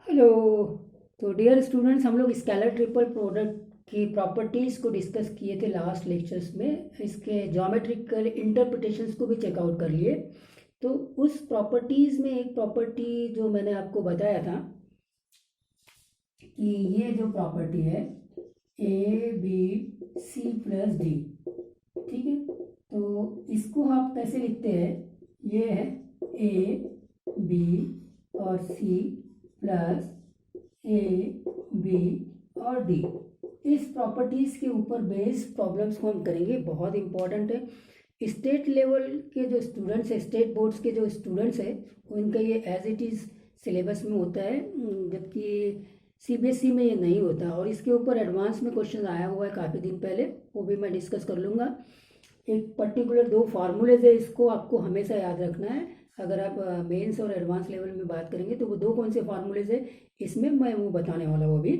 Hello. तो dear students, हम लोग स्केलर ट्रिपल प्रोडक्ट की प्रॉपर्टीज़ को डिस्कस किए थे लास्ट लेक्चर्स में। इसके ज्योमेट्रिकल इंटरप्रिटेशंस को भी चेकआउट कर लिए। तो उस प्रॉपर्टीज़ में एक प्रॉपर्टी जो मैंने आपको बताया था कि ये जो प्रॉपर्टी है A B C plus D, ठीक है। तो इसको आप कैसे लिखते हैं? ये है ए बी और सी प्लस ए बी और डी। इस प्रॉपर्टीज़ के ऊपर बेस्ड प्रॉब्लम्स को हम करेंगे, बहुत इंपॉर्टेंट है। स्टेट लेवल के जो स्टूडेंट्स हैं, स्टेट बोर्ड्स के जो स्टूडेंट्स हैं, उनका ये एज इट इज़ सिलेबस में होता है, जबकि सीबीएसई में ये नहीं होता। और इसके ऊपर एडवांस में क्वेश्चन आया हुआ है काफ़ी दिन पहले, वो भी मैं डिस्कस कर लूँगा। एक पर्टिकुलर दो फार्मूलेज है, इसको आपको हमेशा याद रखना है। अगर आप मेंस और एडवांस लेवल में बात करेंगे तो वो दो कौन से फार्मूलेज है इसमें मैं वो बताने वाला हूँ अभी।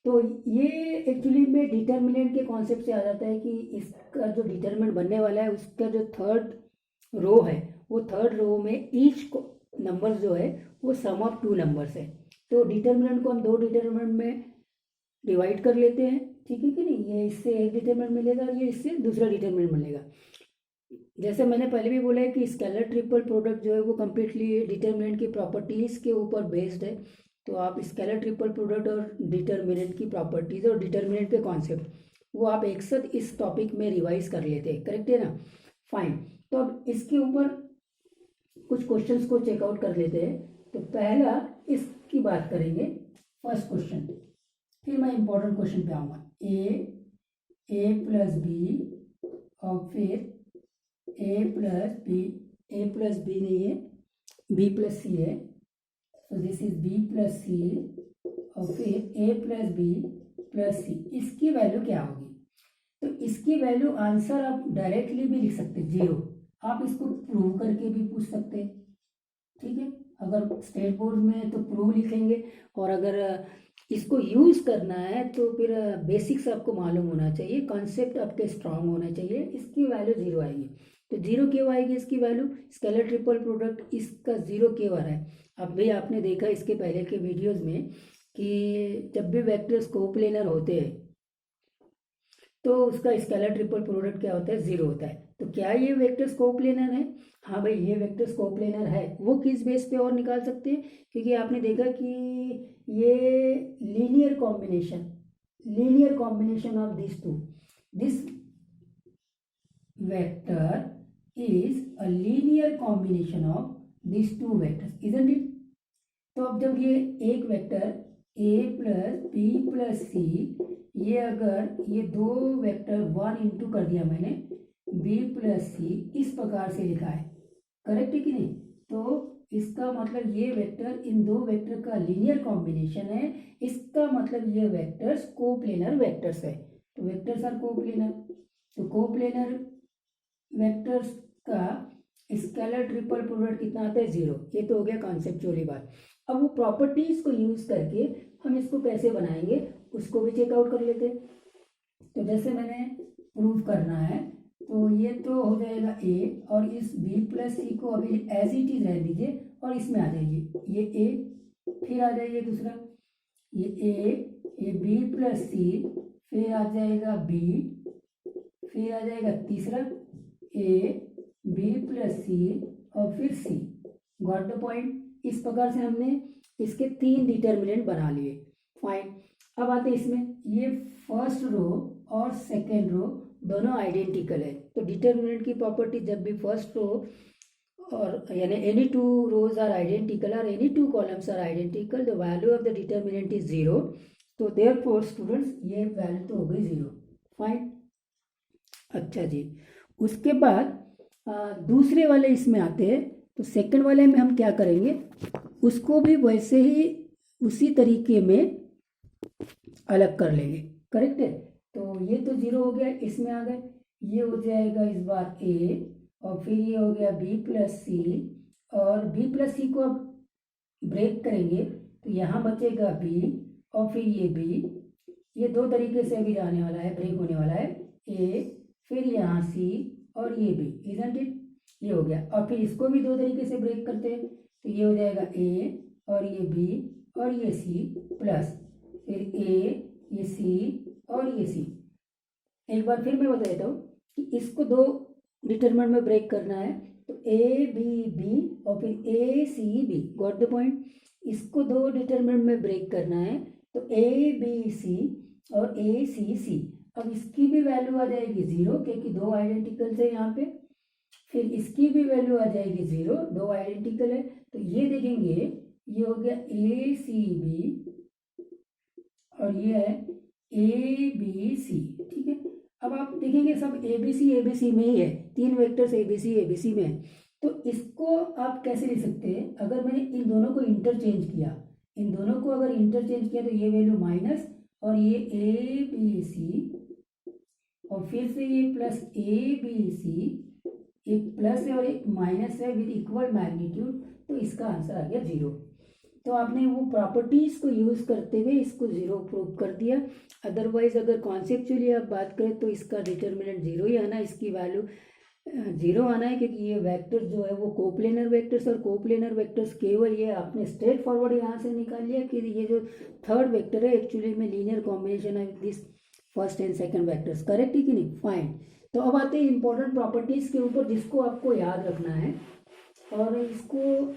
तो ये एक्चुअली में डिटर्मिनेंट के कॉन्सेप्ट से आ जाता है कि इसका जो डिटर्मिनेंट बनने वाला है उसका जो थर्ड रो है, वो थर्ड रो में ईच नंबर जो है वो सम ऑफ टू नंबर्स है। तो डिटर्मिनेंट को हम दो डिटर्मिनेंट में डिवाइड कर लेते हैं, ठीक है कि नहीं। ये इससे एक डिटर्मिनेंट मिलेगा और ये इससे दूसरा डिटर्मिनेंट मिलेगा। जैसे मैंने पहले भी बोला है कि स्केलर ट्रिपल प्रोडक्ट जो है वो कम्प्लीटली डिटर्मिनेंट की प्रॉपर्टीज़ के ऊपर बेस्ड है। तो आप स्केलर ट्रिपल प्रोडक्ट और डिटर्मिनेंट की प्रॉपर्टीज़ और डिटर्मिनेंट के कॉन्सेप्ट वो आप एक साथ इस टॉपिक में रिवाइज कर लेते हैं, करेक्ट है ना। फाइन। तो अब इसके ऊपर कुछ क्वेश्चंस को चेकआउट कर लेते हैं। तो पहला इसकी बात करेंगे, फर्स्ट क्वेश्चन, फिर मैं इंपॉर्टेंट क्वेश्चन पे आऊँगा। ए प्लस बी और फिर ए प्लस बी नहीं है, बी प्लस सी है। तो this is B plus C और फिर ए प्लस बी प्लस सी। इसकी वैल्यू क्या होगी? तो इसकी वैल्यू आंसर आप डायरेक्टली भी लिख सकते हैं, 0। आप इसको प्रूव करके भी पूछ सकते हैं, ठीक है। अगर स्टेट बोर्ड में तो प्रूव लिखेंगे, और अगर इसको यूज करना है तो फिर बेसिक्स आपको मालूम होना चाहिए, कॉन्सेप्ट आपके स्ट्रांग होना चाहिए। इसकी वैल्यू 0 आएगी। तो 0 क्यों आएगी इसकी वैल्यू? स्केलर ट्रिपल प्रोडक्ट इसका 0 क्यों आ रहा है? अब भी आपने देखा इसके पहले के वीडियोज में कि जब भी वेक्टर्स कोप्लेनर होते हैं तो उसका स्केलर ट्रिपल प्रोडक्ट क्या होता है? 0 होता है। तो क्या ये वेक्टर्स कोप्लेनर है? हाँ भाई, ये वेक्टर्स कोप्लेनर है। वो किस बेस पे और निकाल सकते हैं? क्योंकि आपने देखा कि ये linear combination of this two, this vector is a linear combination of this two vectors, isn't it? तो अब जब ये एक vector A plus B plus C, ये अगर ये दो वेक्टर 1 इंटू कर दिया मैंने, बी प्लस सी, इस प्रकार से लिखा है, करेक्ट है कि नहीं? तो इसका मतलब ये वेक्टर इन दो वेक्टर का लीनियर कॉम्बिनेशन है। इसका मतलब ये वेक्टर्स कोप्लेनर वेक्टर्स है। तो वेक्टर्स आर कोप्लेनर। तो कोप्लेनर वेक्टर्स का स्केलर ट्रिपल प्रोडक्ट कितना आता है? 0। ये तो हो गया कॉन्सेप्चुअली बात। अब वो प्रॉपर्टीज को यूज करके हम इसको कैसे बनाएंगे उसको भी चेकआउट कर लेते हैं। तो जैसे मैंने प्रूव करना है, तो ये तो हो जाएगा ए, और इस बी प्लस सी को अभी एज इट इज रह दीजिए और इसमें आ जाइए, ये ए, फिर आ जाइए दूसरा, ये बी प्लस सी, फिर आ जाएगा बी, फिर आ जाएगा तीसरा ए बी प्लस सी और फिर सी। Got the point. इस प्रकार से हमने इसके 3 डिटर्मिनेंट बना लिए। फाइन। अब आते हैं इसमें, ये फर्स्ट रो और सेकेंड रो दोनों आइडेंटिकल है। तो डिटर्मिनेंट की प्रॉपर्टी जब भी फर्स्ट रो और यानी any two rows are identical और any two columns are identical, the value of the determinant is 0। तो देयरफॉर स्टूडेंट्स ये वैल्यू तो हो गई 0। फाइन। अच्छा जी, उसके बाद दूसरे वाले इसमें आते हैं। तो सेकंड वाले में हम क्या करेंगे, उसको भी वैसे ही उसी तरीके में अलग कर लेंगे, करेक्ट है। तो ये तो 0 हो गया, इसमें आ गए, ये हो जाएगा इस बार ए, और फिर ये हो गया बी प्लस सी, और बी प्लस सी को अब ब्रेक करेंगे तो यहाँ बचेगा बी, और फिर ये बी, ये दो तरीके से अभी जाने वाला है, ब्रेक होने वाला है, ए, फिर यहाँ सी और ये बी, इजंट इट? ये हो गया। और फिर इसको भी दो तरीके से ब्रेक करते हैं, तो ये हो जाएगा ए और ये बी, और ये सी प्लस, फिर ए, ये सी और ये सी। एक बार फिर मैं बता देता हूँ कि इसको दो डिटरमिनेंट में ब्रेक करना है, तो ए बी बी और फिर A C B, got the point. इसको दो डिटरमिनेंट में ब्रेक करना है, तो ए बी सी और ए सी सी। अब इसकी भी वैल्यू आ जाएगी 0 क्योंकि दो आइडेंटिकल्स है यहाँ पे। फिर इसकी भी वैल्यू आ जाएगी 0, दो आइडेंटिकल है। तो ये देखेंगे, ये हो गया ए सी बी और ये है ए बी सी, ठीक है। अब आप देखेंगे सब ए बी सी में ही है, तीन वेक्टर्स ए बी सी में है। तो इसको आप कैसे लिख सकते हैं, अगर मैंने इन दोनों को इंटरचेंज किया, इन दोनों को अगर इंटरचेंज किया तो ये वैल्यू माइनस और ये ए बी सी और फिर से ये प्लस ए बी सी, एक प्लस है और एक माइनस है विद इक्वल मैग्नीट्यूड, तो इसका आंसर आ गया 0। तो आपने वो प्रॉपर्टीज को यूज करते हुए इसको 0 प्रूव कर दिया। अदरवाइज अगर कॉन्सेप्चुअली आप बात करें तो इसका डिटर्मिनेंट 0 ही आना, इसकी वैल्यू 0 आना है, क्योंकि ये वेक्टर जो है वो कोप्लेनर वेक्टर्स, और कोप्लेनर वेक्टर्स केवल ये आपने स्ट्रेट फॉरवर्ड यहाँ से निकाल लिया कि ये जो थर्ड वेक्टर है एक्चुअली में लीनियर कॉम्बिनेशन है this first and second vectors, correct है कि नहीं? फाइन। तो अब आते हैं इंपॉर्टेंट प्रॉपर्टीज के ऊपर जिसको आपको याद रखना है, और इसको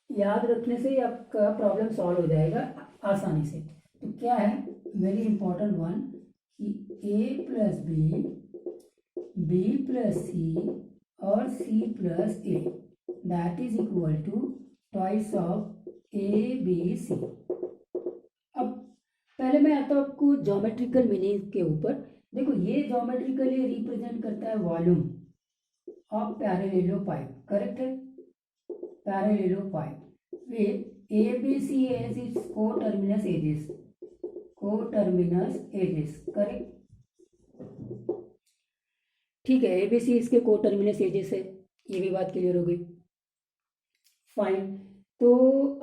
याद रखने से आपका प्रॉब्लम सॉल्व हो जाएगा आसानी से। तो क्या है वेरी इंपॉर्टेंट वन, कि A plus B plus C और C plus A that is equal to twice of A B C. अब पहले मैं आता हूँ आपको ज्योमेट्रिकल मीनिंग के ऊपर। देखो ये ज्योमेट्रिकली रिप्रेजेंट करता है वॉल्यूम ऑफ पैरेललोपाइड, करेक्ट है? पैरेललोपाइड with ABC as its coterminous edges, correct? ठीक है, ABC इसके कोटर्मिनस एजेस है, ये भी बात क्लियर हो गई। फाइन। तो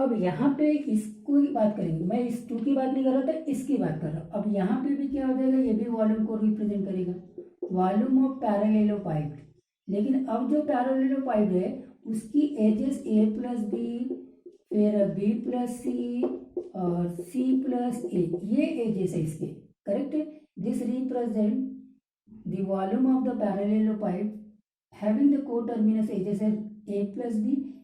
अब यहाँ पे इसको बात करेंगे, मैं इस 2 की बात नहीं कर रहा था, इसकी बात कर रहा हूँ। अब यहाँ पे भी क्या हो जाएगा, ये भी वॉल्यूम को रिप्रेजेंट करेगा, वॉल्यूम ऑफ पैरेललोपाइड। लेकिन अब जो पैरेललोपाइड है उसकी एजेस ए प्लस बी, फिर बी प्लस सी और सी प्लस ए, ये एजेस है इसके, करेक्ट है? This represent the volume of the parallelepiped having the coterminous edges A plus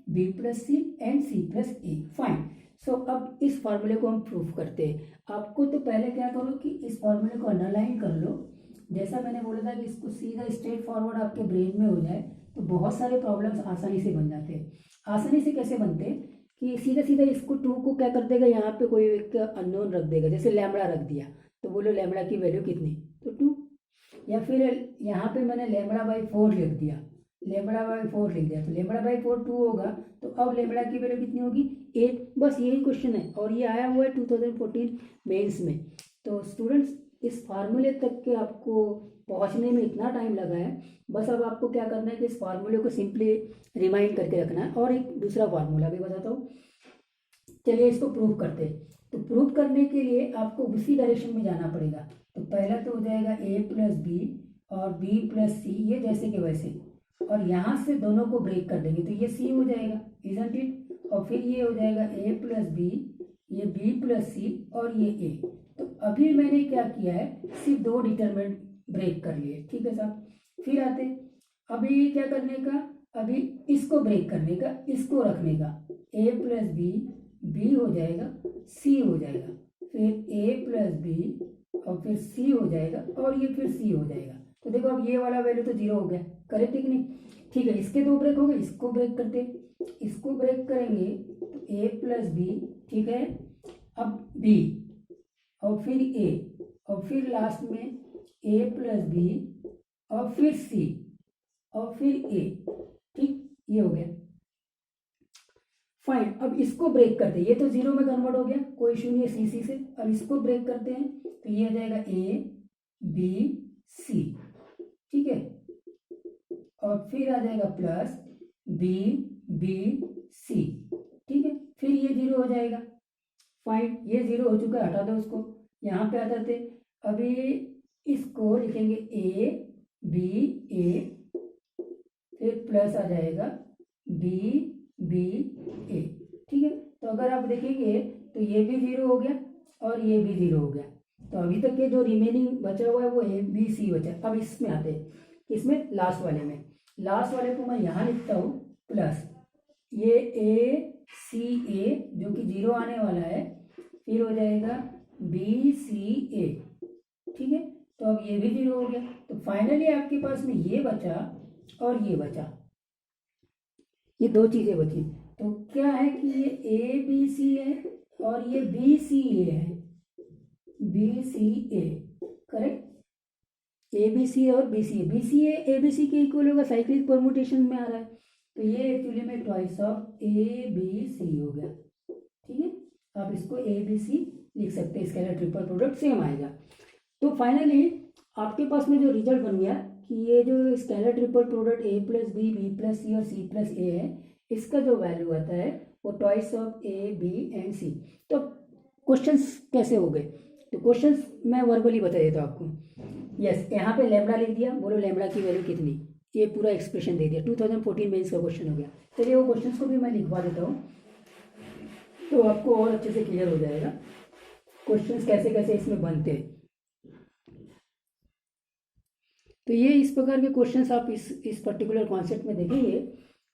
B plus C and C plus A. Fine. So अब इस फॉर्मूले को हम प्रूफ करते हैं। आपको तो पहले क्या करो कि इस फॉर्मूले को अंडरलाइन कर लो। जैसा मैंने बोला था कि इसको सीधा स्ट्रेट फॉरवर्ड आपके ब्रेन में हो जाए तो बहुत सारे प्रॉब्लम्स आसानी से बन जाते हैं। आसानी से कैसे बनते हैं कि सीधा सीधा इसको 2 को क्या कर देगा, यहाँ पे कोई एक अननोन रख देगा, जैसे लैम्बडा रख दिया, तो बोलो लैम्बडा की वैल्यू कितनी, तो 2। या फिर यहाँ पे मैंने लैम्बडा बाई 4 लिख दिया, तो लैम्बडा बाई 4 2 होगा, तो अब लैम्बडा की वैल्यू कितनी होगी, 8। बस यही क्वेश्चन है और ये आया हुआ है 2014 मेंस में। तो स्टूडेंट्स इस फार्मूले तक के आपको पहुंचने में इतना टाइम लगा है, बस अब आपको क्या करना है कि इस फार्मूले को सिंपली रिमाइंड करके रखना है। और एक दूसरा फार्मूला भी बताता हूँ, चलिए इसको प्रूव करते हैं। तो प्रूव करने के लिए आपको उसी डायरेक्शन में जाना पड़ेगा। तो पहला तो हो जाएगा ए प्लस बी और बी प्लस सी, ये जैसे कि वैसे, और यहाँ से दोनों को ब्रेक कर देंगे तो ये सी हो जाएगा, इजंट इट? और फिर ये हो जाएगा ए प्लस बी, ये बी प्लस सी और ये ए। तो अभी मैंने क्या किया है, सिर्फ 2 डिटरमिनेंट ब्रेक कर लिए, ठीक है साहब। फिर आते अभी क्या करने का, अभी इसको ब्रेक करने का, इसको रखने का, ए प्लस बी हो जाएगा, सी हो जाएगा, फिर ए प्लस बी और फिर सी हो जाएगा और ये फिर सी हो जाएगा। तो देखो अब ये वाला वैल्यू तो 0 हो गया, करेक्ट है कि नहीं? ठीक है, इसके 2 ब्रेक हो गए, इसको ब्रेक करते, इसको ब्रेक करेंगे तो ए प्लस बी, ठीक है, अब बी और फिर ए और फिर लास्ट में ए प्लस बी और फिर सी और फिर ए, ठीक, ये हो गया। फाइन। अब इसको ब्रेक करते हैं, ये तो 0 में कन्वर्ट हो गया, कोई इशू नहीं है सी से। अब इसको ब्रेक करते हैं तो ये आ जाएगा ए बी सी, ठीक है, और फिर आ जाएगा प्लस बी बी सी, ठीक है, फिर ये 0 हो जाएगा। फाइन, ये 0 हो चुका है, हटा दो उसको, यहाँ पे आ जाते। अभी इसको लिखेंगे ए बी ए, फिर प्लस आ जाएगा बी बी ए, ठीक है। तो अगर आप देखेंगे तो ये भी 0 हो गया और ये भी 0 हो गया। तो अभी तक के जो रिमेनिंग बचा हुआ है वो ए बी सी बचा है। अब इसमें आते हैं, इसमें लास्ट वाले में, लास्ट वाले को मैं यहाँ लिखता हूँ प्लस ये ए सी ए जो कि 0 आने वाला है, फिर हो जाएगा बी सी ए, ठीक है। तो अब ये भी 0 हो गया। तो फाइनली आपके पास में ये बचा और ये बचा, ये दो चीजें बची। तो क्या है कि ये ए बी सी है और ये बी सी ए है, B C A, correct. A B C और B C A, B C A B C के इक्वल होगा, साइक्लिक परमुटेशन में आ रहा है। तो ये एक्चुअली में twice of A B C हो गया, ठीक है। आप इसको ए बी सी लिख सकते हैं, स्केलर ट्रिपल प्रोडक्ट सेम आएगा। तो फाइनली आपके पास में जो रिजल्ट बन गया कि ये जो scalar triple product A plus B plus C और सी प्लस ए है, इसका जो वैल्यू आता है वो twice of A B and C. तो क्वेश्चंस कैसे हो गए, तो क्वेश्चंस मैं वर्बली बता देता हूँ आपको। यस, यहाँ पे लैम्बडा लिख दिया, बोलो लैम्बडा की वैल्यू कितनी, ये पूरा एक्सप्रेशन दे दिया। 2014 में इसका क्वेश्चन हो गया। चलिए वो क्वेश्चंस को भी मैं लिखवा देता हूँ तो आपको और अच्छे से क्लियर हो जाएगा क्वेश्चंस कैसे कैसे इसमें बनते हैं। तो ये इस प्रकार के क्वेश्चंस आप इस पर्टिकुलर कॉन्सेप्ट में देखेंगे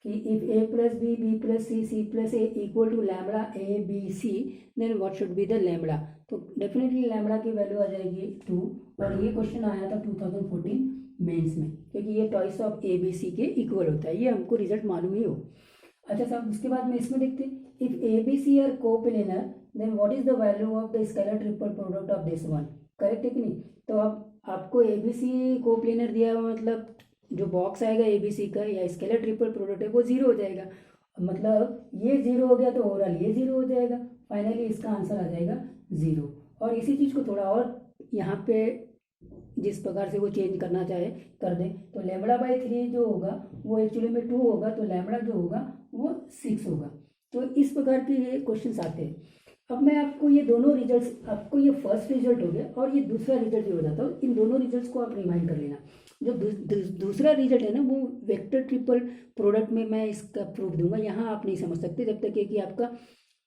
कि if A plus B plus C plus A equal to lambda A B C then what should be the lambda. तो डेफिनेटली लैम्बडा की वैल्यू आ जाएगी 2, और ये क्वेश्चन आया था 2014 मेंस में, क्योंकि ये twice of A B C के इक्वल होता है, ये हमको रिजल्ट मालूम ही हो। अच्छा साहब, उसके बाद में इसमें देखते हैं if A B C are coplanar then what is the value of the scalar triple product of this one, correct है कि नहीं। तो अब आपको ए बी सी कोप्लेनर दिया हुआ, मतलब जो बॉक्स आएगा ए बी सी का या स्केलर ट्रिपल प्रोडक्ट है वो 0 हो जाएगा, मतलब ये 0 हो गया तो ओवरऑल ये 0 हो जाएगा। फाइनली इसका आंसर आ जाएगा 0। और इसी चीज़ को थोड़ा और यहाँ पे जिस प्रकार से वो चेंज करना चाहे कर दें, तो लैम्बडा बाई 3 जो होगा वो एक्चुअली में 2 होगा, तो लैम्बडा जो होगा वो 6 होगा। तो इस प्रकार के ये क्वेश्चन आते हैं। अब मैं आपको ये दोनों रिजल्ट्स, आपको ये फर्स्ट रिजल्ट हो गया और ये दूसरा रिजल्ट जो हो जाता है, इन दोनों रिजल्ट्स को आप रिमाइंड कर लेना। जो दूसरा रिजल्ट है ना वो वेक्टर ट्रिपल प्रोडक्ट में मैं इसका प्रूफ दूंगा, यहाँ आप नहीं समझ सकते जब तक कि आपका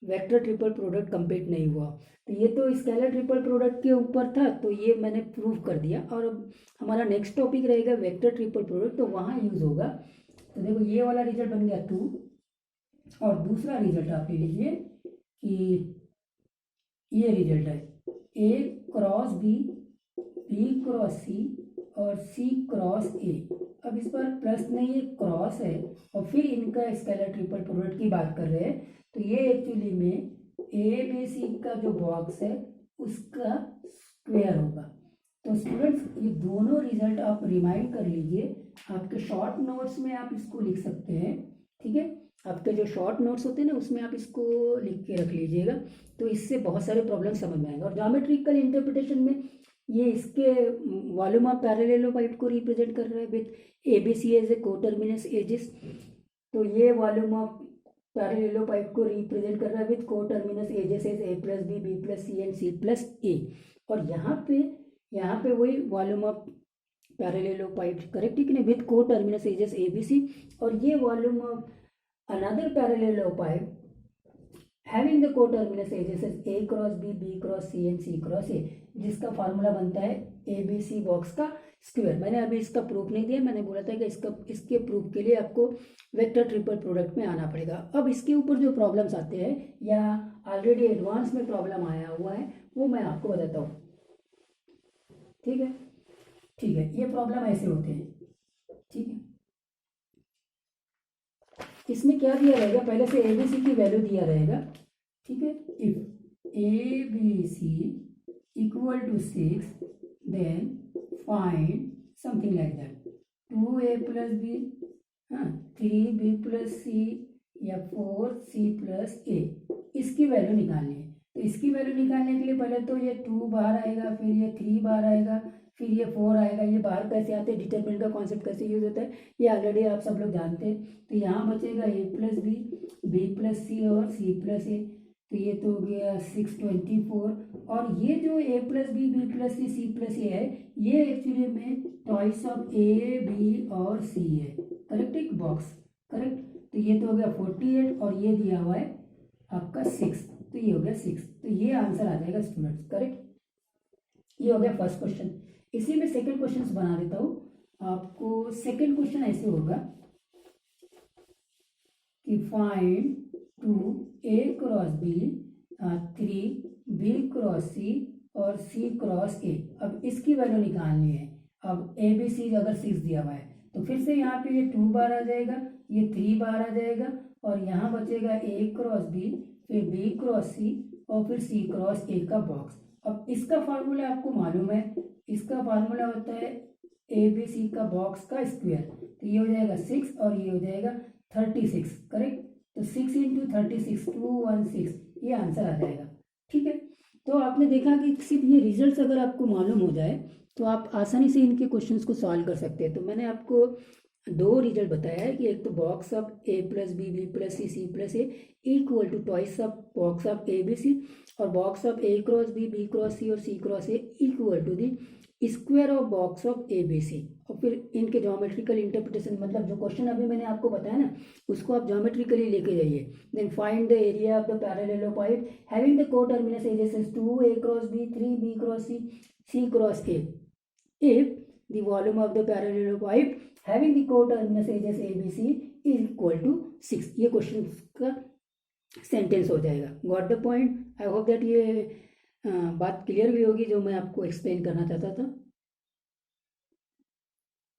वेक्टर ट्रिपल प्रोडक्ट कंप्लीट नहीं हुआ। तो ये तो स्केलर ट्रिपल प्रोडक्ट के ऊपर था, तो ये मैंने प्रूव कर दिया। और अब हमारा नेक्स्ट टॉपिक रहेगा वेक्टर ट्रिपल प्रोडक्ट, तो वहाँ यूज़ होगा। तो देखो ये वाला रिजल्ट बन गया 2, और दूसरा रिजल्ट आप ले लीजिए कि ये रिजल्ट है ए क्रॉस बी क्रॉस सी और सी क्रॉस ए। अब इस पर प्लस नहीं, ये क्रॉस है और फिर इनका स्केलर ट्रिपल प्रोडक्ट की बात कर रहे हैं। तो ये एक्चुअली में ए बी सी का जो बॉक्स है उसका स्क्वायर होगा। तो स्टूडेंट्स ये दोनों रिजल्ट आप रिमाइंड कर लीजिए, आपके शॉर्ट नोट्स में आप इसको लिख सकते हैं, ठीक है। आपके जो शॉर्ट नोट्स होते हैं ना उसमें आप इसको लिख के रख लीजिएगा, तो इससे बहुत सारे प्रॉब्लम समझ में आएंगे। और ज्योमेट्रिकल इंटरप्रिटेशन में ये इसके वॉल्यूम ऑफ पैरेललोपाइड को रिप्रेजेंट कर रहा है with A B C as a coterminous edges. तो ये वॉल्यूम ऑफ पैरेललोपाइड को रिप्रेजेंट कर रहा है with coterminous edges as A plus B plus C and C plus A. और यहाँ पे वही वॉल्यूम ऑफ पैरेललोपाइड, करेक्ट है कि नहीं, with coterminous edges A B C. और ये volume of another parallelopipe having the coterminous edges as A cross B cross C and C cross A, जिसका फार्मूला बनता है ABC बॉक्स का स्क्वायर। मैंने अभी इसका प्रूफ नहीं दिया, मैंने बोला था कि इसके प्रूफ के लिए आपको वेक्टर ट्रिपल प्रोडक्ट में आना पड़ेगा। अब इसके ऊपर जो प्रॉब्लम्स आते हैं या ऑलरेडी एडवांस में प्रॉब्लम आया हुआ है वो मैं आपको बताता हूँ, ठीक है। ठीक है, ये प्रॉब्लम ऐसे होते हैं, ठीक है। इसमें क्या दिया रहेगा, पहले से ए बी सी की वैल्यू दिया रहेगा, ठीक है। If A B C equal to 6 then find something like that 2a plus B, 3b plus C या 4c प्लस ए, इसकी वैल्यू निकालनी है। तो इसकी वैल्यू निकालने के लिए पहले तो ये 2 बाहर आएगा, फिर ये 3 बाहर आएगा, फिर ये 4 आएगा। ये बाहर कैसे आते हैं, डिटरमिनेंट का कॉन्सेप्ट कैसे यूज होता है ये ऑलरेडी आप सब लोग जानते हैं। तो यहाँ बचेगा ए प्लस बी प्लस सी और सी प्लस ए। तो ये तो हो गया 624। और ये जो A plus B plus C plus A है ये एक्चुअली में टॉइस ऑफ ए बी और सी है, करेक्ट, एक बॉक्स, करेक्ट। तो ये तो हो गया 48 और ये दिया हुआ है आपका 6, तो ये हो गया 6, तो ये आंसर आ जाएगा स्टूडेंट्स, करेक्ट। ये हो गया फर्स्ट क्वेश्चन। इसी में सेकंड क्वेश्चन बना देता हूँ आपको। सेकंड क्वेश्चन ऐसे होगा कि find 2a cross b, 3b cross c और c क्रॉस a। अब इसकी वैल्यू निकालनी है। अब ए बी सी अगर 6 दिया हुआ है तो फिर से यहाँ पे ये 2 बार आ जाएगा, ये 3 बार आ जाएगा, और यहाँ बचेगा a क्रॉस b, फिर b क्रॉस c और फिर c क्रॉस a का बॉक्स। अब इसका फार्मूला आपको मालूम है, इसका फार्मूला होता है ए बी सी का बॉक्स का स्क्वायर, तो ये हो जाएगा 6 और ये हो जाएगा 36, करेक्ट। तो 6 इंटू 36 216, ये आंसर आ जाएगा, ठीक है। तो आपने देखा कि सिर्फ ये रिजल्ट्स अगर आपको मालूम हो जाए तो आप आसानी से इनके क्वेश्चंस को सॉल्व कर सकते हैं। तो मैंने आपको 2 रिजल्ट बताया है कि एक तो box of a plus B B plus C C plus A equal to twice of box of A B C, और box of a cross B cross C और c cross A equal to the square of box of A B C. और फिर इनके geometrical interpretation, मतलब जो question अभी मैंने आपको बताया ना, उसको आप ज्योमेट्रिकली लेके जाइए। Then find the area of the parallelepiped having the coterminous edges 2a cross B 3b cross C c cross a if the volume of the parallelopipe having the coterminous edges ABC is equal to 6। ये question का sentence हो जाएगा। Got the point. I hope that ये बात clear भी होगी जो मैं आपको एक्सप्लेन करना चाहता था।